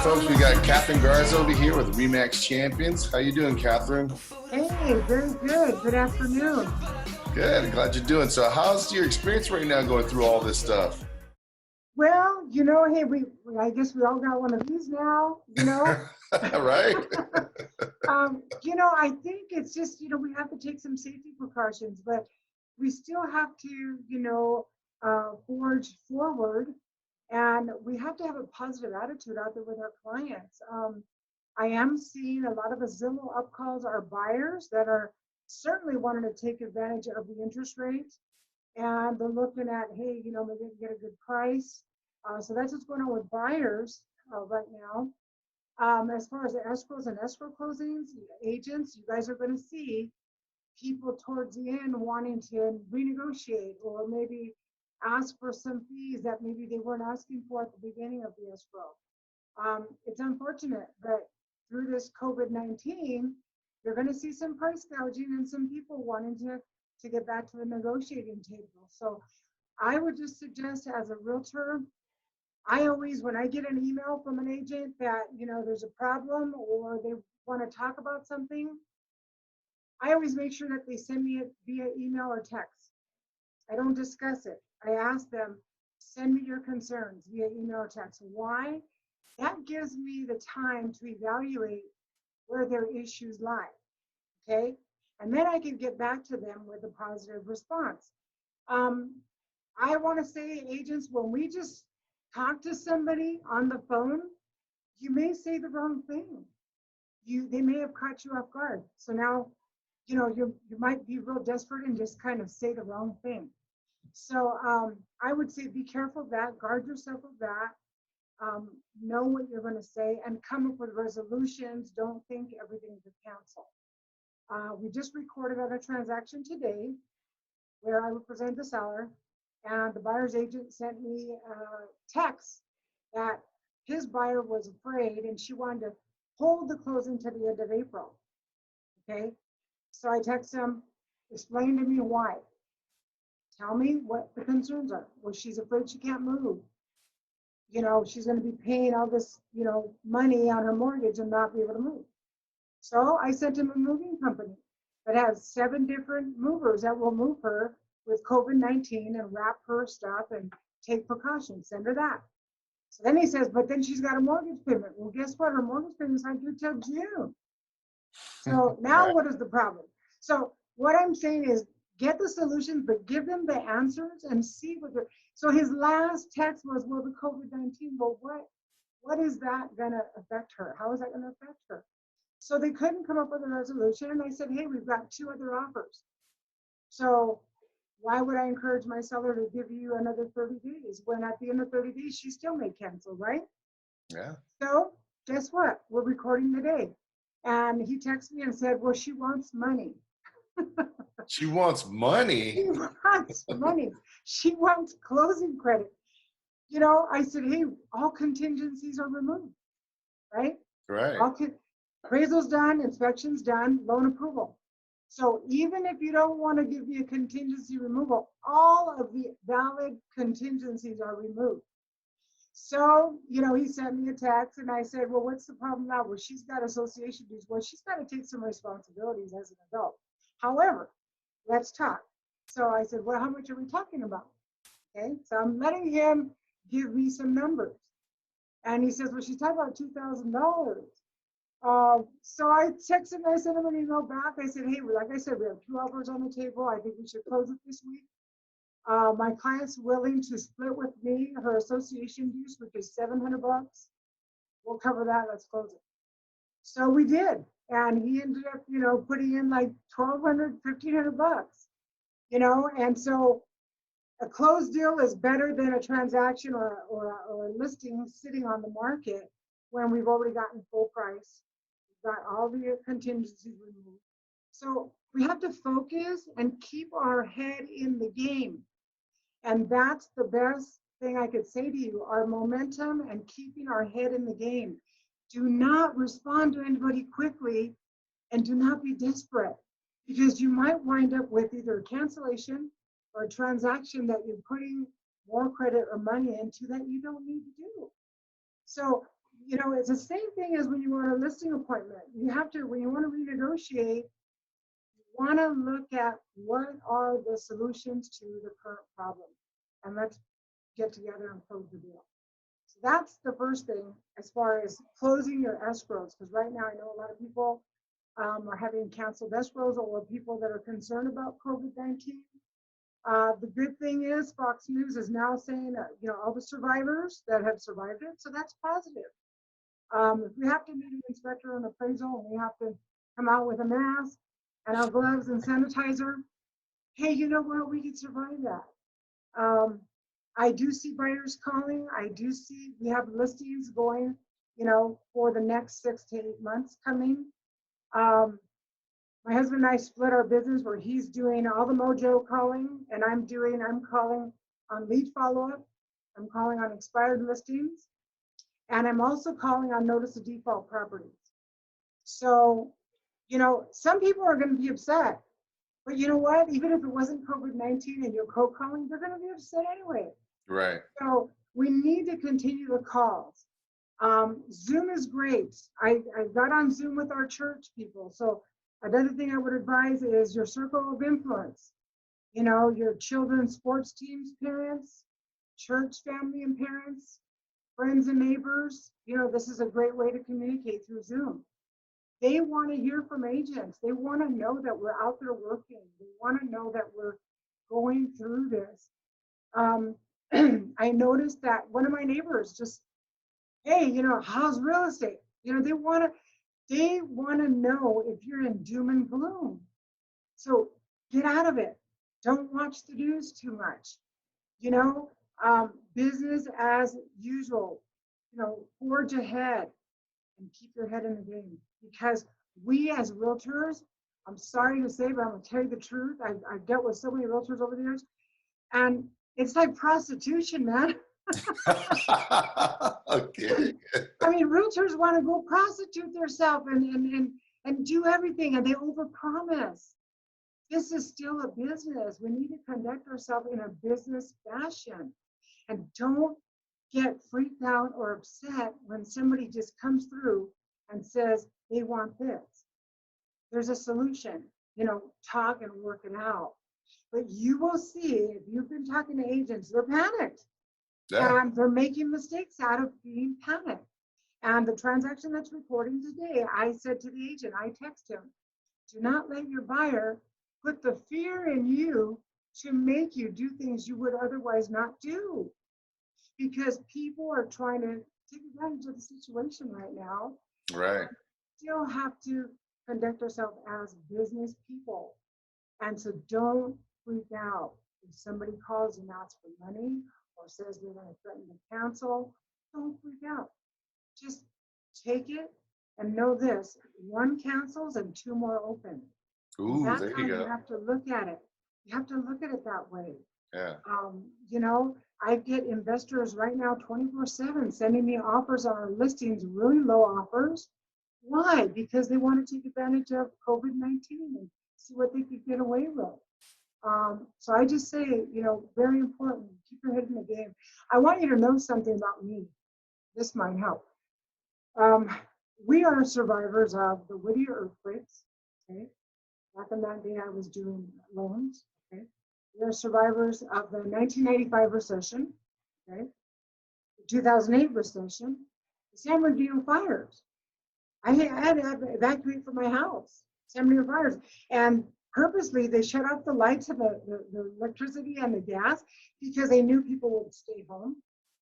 folks. We got Catherine Garza over here with Remax Champions. How you doing, Catherine? Hey, very good. Good afternoon. Good. Glad you're doing. So how's your experience right now going through all this stuff? Well, hey, I guess we all got one of these now, Right? I think it's just, we have to take some safety precautions, but we still have to, forge forward, and we have to have a positive attitude out there with our clients. I am seeing a lot of Zillow upcalls are buyers that are certainly wanting to take advantage of the interest rates, and they're looking at, hey, maybe I can get a good price. So that's what's going on with buyers right now. As far as the escrows and escrow closings, agents, you guys are going to see people towards the end wanting to renegotiate or maybe ask for some fees that maybe they weren't asking for at the beginning of the escrow. It's unfortunate, but through this COVID-19, you're going to see some price gouging and some people wanting to get back to the negotiating table. So I would just suggest, as a realtor, I always, when I get an email from an agent that, there's a problem or they want to talk about something, I always make sure that they send me it via email or text. I don't discuss it. I ask them, send me your concerns via email or text. Why? That gives me the time to evaluate where their issues lie, okay? And then I can get back to them with a positive response. I want to say, agents, when we just talk to somebody on the phone, you may say the wrong thing. They may have caught you off guard. So now, you might be real desperate and just kind of say the wrong thing. So I would say be careful of that, guard yourself of that, know what you're going to say, and come up with resolutions. Don't think everything's a cancel. We just recorded on a transaction today where I represent the seller, and the buyer's agent sent me a text that his buyer was afraid and she wanted to hold the closing to the end of April. Okay, so I text him, explain to me why. Tell me what the concerns are. Well, she's afraid she can't move. She's going to be paying all this, money on her mortgage and not be able to move. So I sent him a moving company that has 7 different movers that will move her with COVID-19 and wrap her stuff and take precautions. Send her that. So then he says, but then she's got a mortgage payment. Well, guess what? Her mortgage payment's not due till June. So now what is the problem? So what I'm saying is get the solutions, but give them the answers and see what they're. So his last text was, well, the COVID-19, well, what is that going to affect her? How is that going to affect her? So they couldn't come up with a resolution. And I said, hey, we've got 2 other offers. So why would I encourage my seller to give you another 30 days when at the end of 30 days, she still may cancel, right? Yeah. So guess what? We're recording today. And he texted me and said, well, she wants money. She wants money? She wants money. She wants closing credit. I said, hey, all contingencies are removed, right? Right. Appraisal's done, inspection's done, loan approval. So even if you don't want to give me a contingency removal, all of the valid contingencies are removed. So, he sent me a text and I said, well, what's the problem now? Well, she's got association dues. Well, she's got to take some responsibilities as an adult. However, let's talk. So I said, well, how much are we talking about? Okay, so I'm letting him give me some numbers. And he says, well, she's talking about $2,000. So I texted him, I sent him an email back. I said, hey, like I said, we have 2 offers on the table. I think we should close it this week. My client's willing to split with me her association dues, which is $700. We'll cover that. Let's close it. So we did. And he ended up, putting in like $1,200, $1,500, and so a closed deal is better than a transaction or a listing sitting on the market when we've already gotten full price. We've got all the contingencies removed. So we have to focus and keep our head in the game. And that's the best thing I could say to you, our momentum and keeping our head in the game. Do not respond to anybody quickly and do not be desperate, because you might wind up with either a cancellation or a transaction that you're putting more credit or money into that you don't need to do. So you know, it's the same thing as when you want a listing appointment. You have to, when you want to renegotiate, you want to look at what are the solutions to the current problem, and let's get together and close the deal. So that's the first thing as far as closing your escrows, because right now I know a lot of people are having canceled escrows, or people that are concerned about COVID-19. The good thing is Fox News is now saying that, you know, all the survivors that have survived it, so that's positive. If we have to meet an inspector and appraisal, and we have to come out with a mask and our gloves and sanitizer, hey, you know what? We can survive that. I do see buyers calling. I do see we have listings going, you know, for the next 6 to 8 months coming. My husband and I split our business where he's doing all the mojo calling, and I'm calling on lead follow-up. I'm calling on expired listings. And I'm also calling on notice of default properties. So, you know, some people are going to be upset, but you know what? Even if it wasn't COVID-19 and you're cold calling, they're going to be upset anyway. Right. So we need to continue the calls. Zoom is great. I got on Zoom with our church people. So another thing I would advise is your circle of influence. You know, your children's sports teams, parents, church family and parents, friends and neighbors. You know, this is a great way to communicate through Zoom. They want to hear from agents. They want to know that we're out there working. They want to know that we're going through this. I noticed that one of my neighbors just, hey, you know, how's real estate? You know, they want to know if you're in doom and gloom. So get out of it. Don't watch the news too much. You know, business as usual. You know, forge ahead and keep your head in the game, because we as realtors, I'm sorry to say, but I'm gonna tell you the truth. I've dealt with so many realtors over the years, and it's like prostitution, man. Okay. I mean, realtors want to go prostitute themselves and do everything, and they overpromise. This is still a business. We need to conduct ourselves in a business fashion, and don't get freaked out or upset when somebody just comes through and says they want this. There's a solution, you know, talk and work it out. But you will see, if you've been talking to agents, they're panicked. Yeah. And they're making mistakes out of being panicked. And the transaction that's recording today, I said to the agent, I text him, do not let your buyer put the fear in you to make you do things you would otherwise not do. Because people are trying to take advantage of the situation right now. Right. Still have to conduct ourselves as business people. And so don't freak out. If somebody calls and asks for money or says they're going to threaten to cancel, don't freak out. Just take it and know this: 1 cancels and 2 more open. Ooh, That's there how you you go. have to look at it. You have to look at it that way. Yeah. You know, I get investors right now 24/7 sending me offers on our listings, really low offers. Why? Because they want to take advantage of COVID-19 and see what they could get away with. So I just say, you know, very important, keep your head in the game. I want you to know something about me. This might help. We are survivors of the Whittier earthquakes. Okay. Back in that day, I was doing loans. Okay. We are survivors of the 1995 recession. Okay. The 2008 recession. The San Bernardino fires. I had to evacuate from my house. San Bernardino fires. And purposely, they shut off the lights of the electricity and the gas because they knew people would stay home.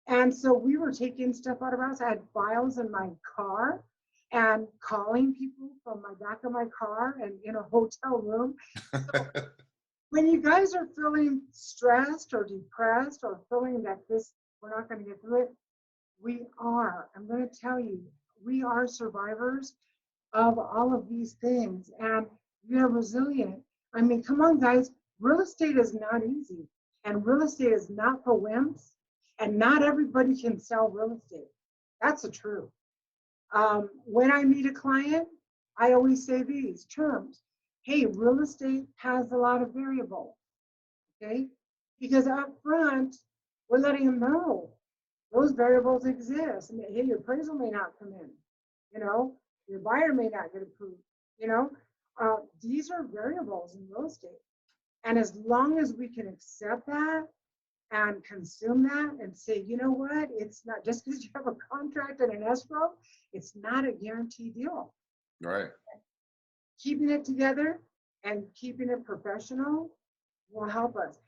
And so we were taking stuff out of our house. I had files in my car and calling people from my back of my car and in a hotel room. So when you guys are feeling stressed or depressed or feeling that we're not going to get through it, we are. I'm going to tell you, we are survivors of all of these things, and we are resilient. I mean, come on, guys. Real estate is not easy, and real estate is not for wimps, and not everybody can sell real estate. That's the truth. When I meet a client, I always say these terms. Hey, real estate has a lot of variables, okay? Because up front, we're letting them know Those variables exist. And hey, your appraisal may not come in, you know, your buyer may not get approved, you know. These are variables in real estate. And as long as we can accept that and consume that and say, you know what, it's not just because you have a contract and an escrow, it's not a guaranteed deal. Right. Keeping it together and keeping it professional will help us.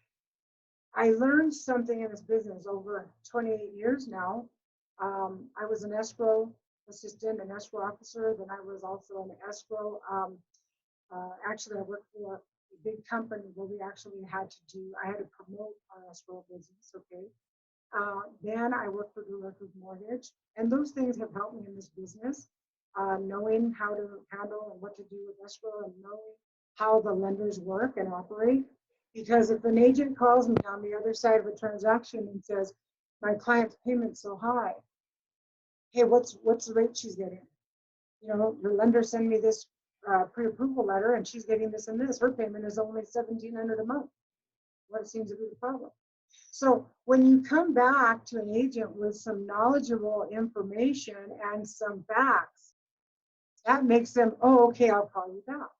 I learned something in this business over 28 years now. I was an escrow assistant, an escrow officer, then I was also an escrow. Actually, I worked for a big company where we actually had I had to promote our escrow business, okay? Then I worked for Director's Mortgage, and those things have helped me in this business, knowing how to handle and what to do with escrow and knowing how the lenders work and operate. Because if an agent calls me on the other side of a transaction and says, my client's payment's so high, hey, what's the rate she's getting? You know, your lender sent me this pre-approval letter and she's getting this and this. Her payment is only $1,700 a month. What seems to be the problem? So when you come back to an agent with some knowledgeable information and some facts, that makes them, oh, okay, I'll call you back.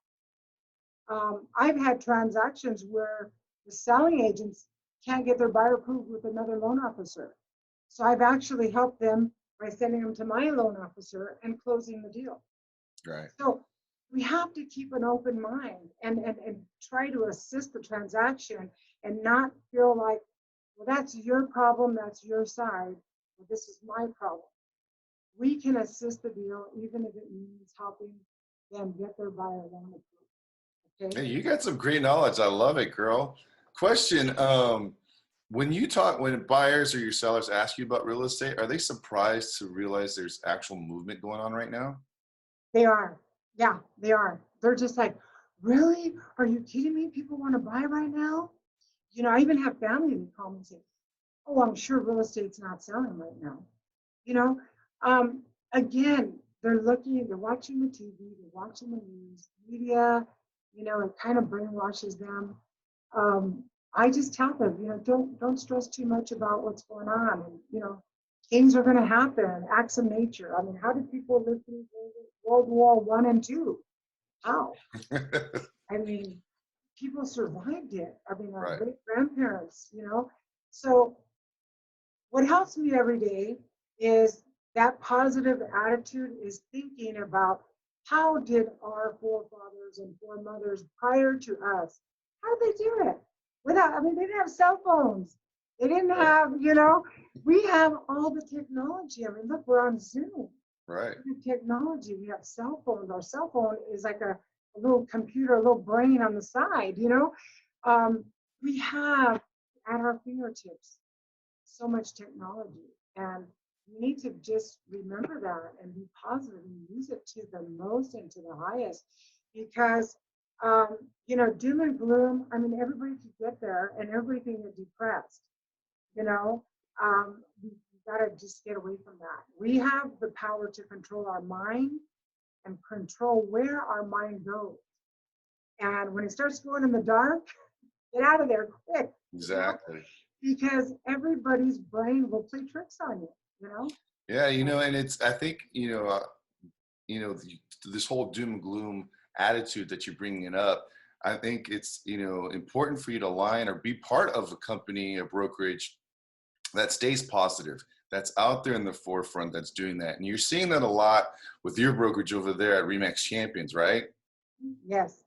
I've had transactions where the selling agents can't get their buyer approved with another loan officer. So I've actually helped them by sending them to my loan officer and closing the deal. Right. So we have to keep an open mind and try to assist the transaction and not feel like, well, that's your problem, that's your side, well, this is my problem. We can assist the deal even if it means helping them get their buyer loan approved. Okay? Hey, you got some great knowledge. I love it, girl. Question, when buyers or your sellers ask you about real estate, are they surprised to realize there's actual movement going on right now? They are. Yeah, they are. They're just like, really? Are you kidding me? People want to buy right now? You know, I even have family who call me and say, oh, I'm sure real estate's not selling right now. You know, again, they're watching the TV, they're watching the news, media, you know, it kind of brainwashes them. I just tell them, you know, don't stress too much about what's going on. And, you know, things are going to happen, acts of nature. I mean, how did people live through World War I and II? How? I mean, people survived it. I mean, our Right. great grandparents, you know. So what helps me every day is that positive attitude is thinking about how did our forefathers and foremothers prior to us, how did they do it? I mean, they didn't have cell phones. They didn't have, you know, we have all the technology. I mean, look, we're on Zoom. Right. We have technology. We have cell phones. Our cell phone is like a little computer, a little brain on the side, you know. We have at our fingertips so much technology, and we need to just remember that and be positive and use it to the most and to the highest, because you know, doom and gloom, I mean, everybody could get there and everybody can get depressed, you know. We got to just get away from that. We have the power to control our mind and control where our mind goes, and when it starts going in the dark, get out of there quick. Exactly. You know? Because everybody's brain will play tricks on you, you know? Yeah, you know, and I think, this whole doom and gloom attitude that you're bringing up, I think it's, important for you to align or be part of a company, a brokerage that stays positive, that's out there in the forefront, that's doing that. And you're seeing that a lot with your brokerage over there at Remax Champions, right? Yes.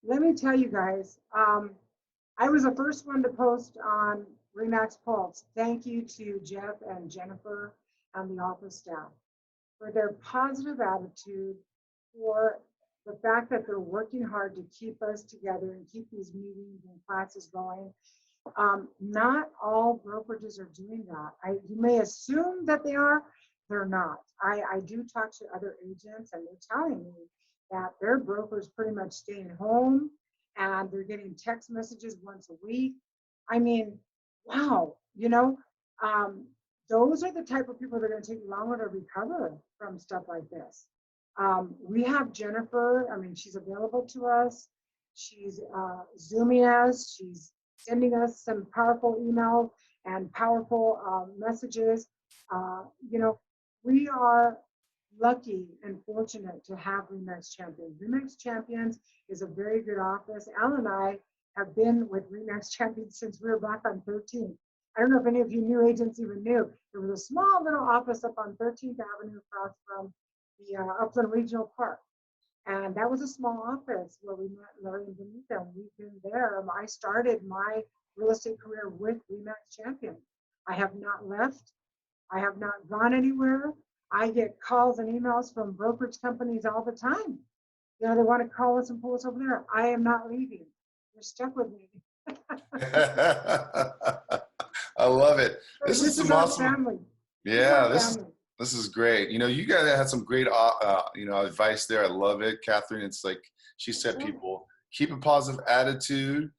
Let me tell you guys, I was the first one to post on Remax Pulse. Thank you to Jeff and Jennifer and the office staff for their positive attitude, for the fact that they're working hard to keep us together and keep these meetings and classes going. Not all brokerages are doing that. You may assume that they are, they're not. I do talk to other agents and they're telling me that their brokers pretty much staying home and they're getting text messages once a week. I mean, wow, you know, those are the type of people that are going to take longer to recover from stuff like this. We have Jennifer, I mean, she's available to us. She's Zooming us. She's sending us some powerful emails and powerful messages. You know, we are lucky and fortunate to have Remax Champions. Remax Champions is a very good office. Al and I have been with Remax Champions since we were back on 13th. I don't know if any of you new agents even knew. There was a small little office up on 13th Avenue across from the Upland Regional Park. And that was a small office where we met Larry and Benita. We've been there. I started my real estate career with Remax Champions. I have not left. I have not gone anywhere. I get calls and emails from brokerage companies all the time. You know, they want to call us and pull us over there. I am not leaving. You're stuck with me. I love it. This is some our awesome. Family. Yeah, this is great. You know, you guys had some great you know, advice there. I love it, Catherine. It's like she said, people keep a positive attitude.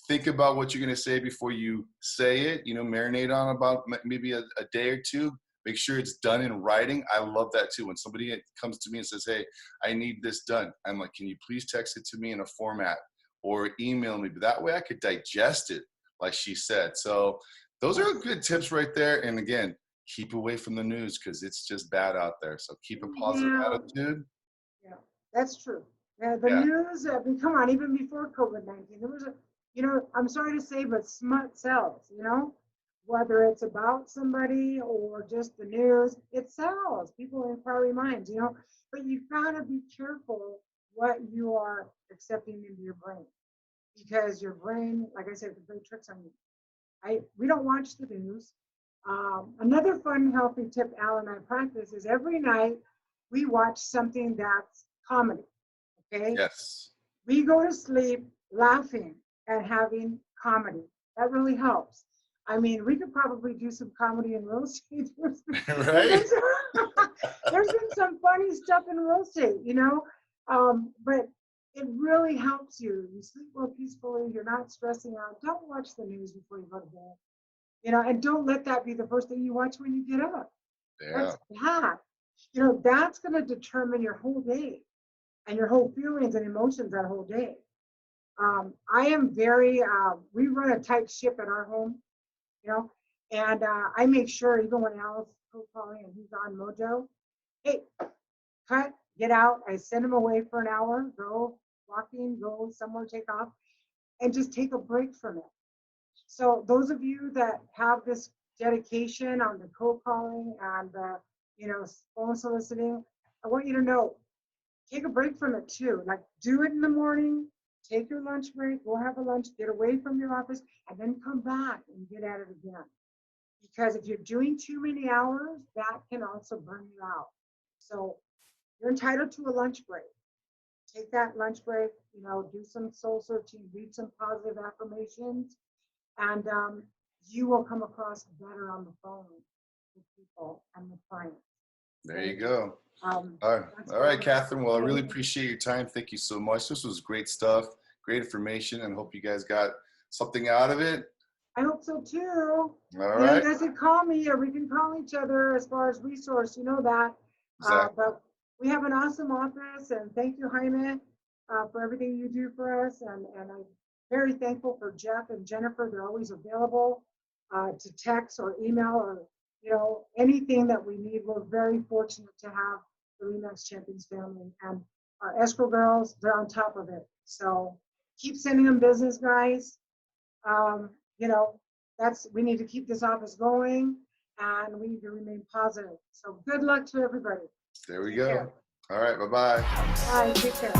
Think about what you're going to say before you say it. You know, marinate on about maybe a day or two. Make sure it's done in writing. I love that too. When somebody comes to me and says, hey, I need this done, I'm like, can you please text it to me in a format or email me? But that way I could digest it, like she said. So those are good tips right there. And again, keep away from the news because it's just bad out there. So keep a positive attitude. Yeah, that's true. Yeah, the news, come on, even before COVID-19, there was you know, I'm sorry to say, but smut sells, you know? Whether it's about somebody or just the news, it sells. People inquiry minds, you know. But you've got to be careful what you are accepting into your brain, because your brain, like I said, can play tricks on you. We don't watch the news. Another fun, healthy tip Al and I practice is every night we watch something that's comedy. Okay. Yes. We go to sleep laughing and having comedy. That really helps. I mean, we could probably do some comedy in real estate. Right. There's been some funny stuff in real estate, you know, but it really helps you. You sleep more peacefully. You're not stressing out. Don't watch the news before you go to bed, you know, and don't let that be the first thing you watch when you get up. Yeah. That's bad. You know, that's going to determine your whole day and your whole feelings and emotions that whole day. I am very, we run a tight ship at our home, you know, and I make sure even when Al's calling and he's on Mojo, hey, cut, get out. I send him away for an hour, go walking, go somewhere, take off, and just take a break from it. So those of you that have this dedication on the cold calling and the, you know, phone soliciting, I want you to know, take a break from it too. Like do it in the morning, take your lunch break, go have a lunch, get away from your office, and then come back and get at it again. Because if you're doing too many hours, that can also burn you out. So you're entitled to a lunch break. Take that lunch break, you know, do some soul searching, read some positive affirmations, and you will come across better on the phone with people and with clients. There you go. All right, Catherine. Well, I really appreciate your time. Thank you so much. This was great stuff, great information, and hope you guys got something out of it. I hope so too. All right. You guys can call me, or we can call each other as far as resource. You know that. Exactly. But we have an awesome office, and thank you, Jaime, for everything you do for us. And I'm very thankful for Jeff and Jennifer. They're always available to text or email or, you know, anything that we need. We're very fortunate to have the Remax Champions family, and our escrow girls, they're on top of it. So keep sending them business, guys. You know, we need to keep this office going, and we need to remain positive. So good luck to everybody. There we go. All right. Bye-bye. Bye. Take care.